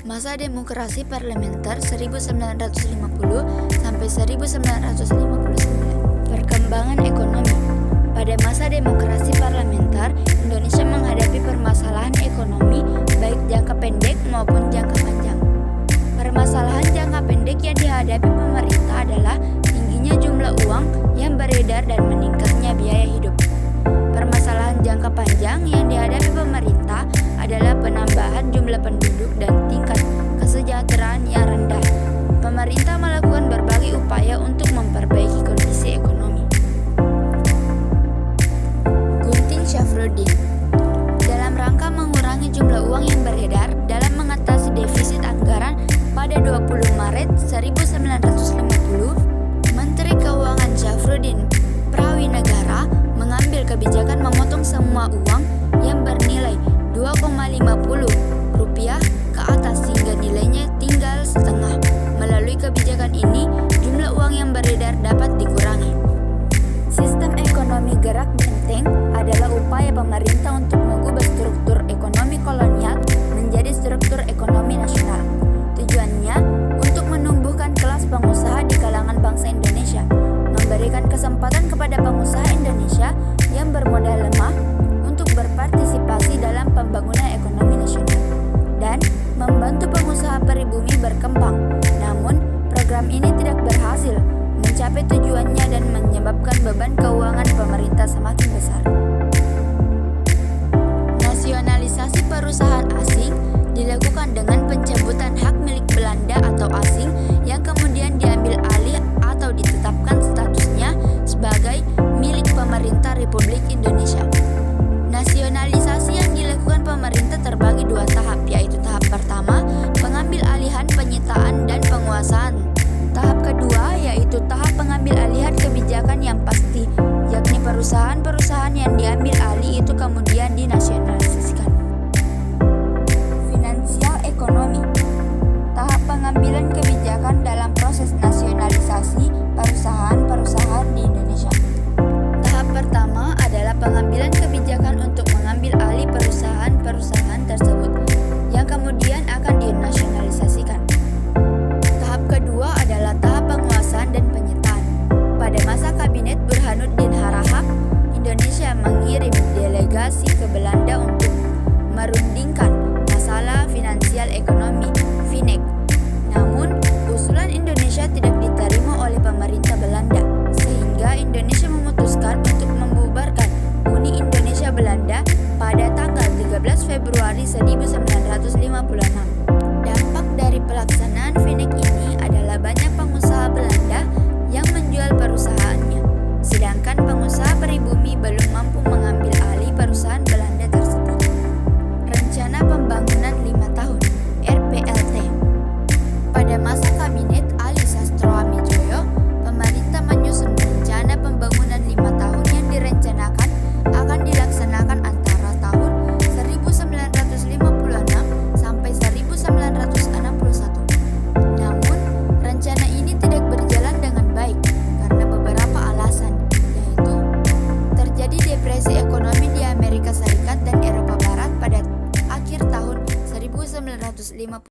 Masa demokrasi parlementer 1950 sampai 1959. Perkembangan ekonomi. Pada masa demokrasi parlementer, Indonesia menghadapi permasalahan ekonomi baik jangka pendek maupun jangka panjang. Permasalahan jangka pendek yang dihadapi pemerintah adalah tingginya jumlah uang yang beredar dan meningkatnya biaya hidup. Permasalahan jangka panjang yang dihadapi pemerintah adalah penambahan jumlah penduduk dan tingkat kesejahteraan yang rendah. Pemerintah melakukan berbagai upaya untuk memperbaiki kondisi ekonomi. Gunting Syafruddin. Dalam rangka mengurangi jumlah uang yang beredar dalam mengatasi defisit anggaran pada 20 Maret 1950, Menteri Keuangan Syafruddin Prawinegara mengambil kebijakan memotong semua uang yang bernilai 2,50 rupiah ke atas sehingga nilainya tinggal setengah. Melalui kebijakan ini, jumlah uang yang beredar dapat dikurangi. Sistem ekonomi gerak benteng adalah upaya pemerintah untuk mengubah struktur ekonomi kolonial menjadi struktur ekonomi nasional. Tujuannya untuk menumbuhkan kelas pengusaha di kalangan bangsa Indonesia, memberikan kesempatan kepada pengusaha Indonesia yang bermodal lemah untuk berpartisipasi dalam pembangunan ekonomi nasional, dan membantu pengusaha pribumi berkembang. Namun, program ini tidak berhasil mencapai tujuannya dan menyebabkan beban keuangan pemerintah semakin besar. Nasionalisasi perusahaan asing dilakukan dengan pencabutan hak milik Belanda atau asing yang kemudian diambil alih atau ditetapkan statusnya sebagai milik pemerintah Republik Indonesia. Nasionalisasi yang dilakukan pemerintah terbagi dua tahap, yaitu tahap pertama, pengambil alihan penyitaan dan penguasaan. Tahap kedua yaitu tahap pengambil alihan kebijakan yang pasti, yakni perusahaan-perusahaan yang diambil alih itu kemudian dinasionalisasikan. Finansial ekonomi. Tahap pengambilan kebijakan dalam proses nasionalisasi perusahaan-perusahaan di Indonesia. Tahap pertama adalah pengambilan kebijakan untuk mengambil alih perusahaan-perusahaan tersebut yang kemudian akan dinasionalisasikan. Tahap kedua adalah tahap penguasaan dan penyitaan. Pada masa Kabinet Burhanuddin Harahap, Indonesia mengirim delegasi ke Belanda untuk merundingkan masalah finansial ekonomi (FINEK). Namun, usulan Indonesia tidak diterima oleh pemerintah Belanda, sehingga Indonesia memutuskan untuk membubarkan Uni Indonesia Belanda pada tanggal 13 Februari 1956.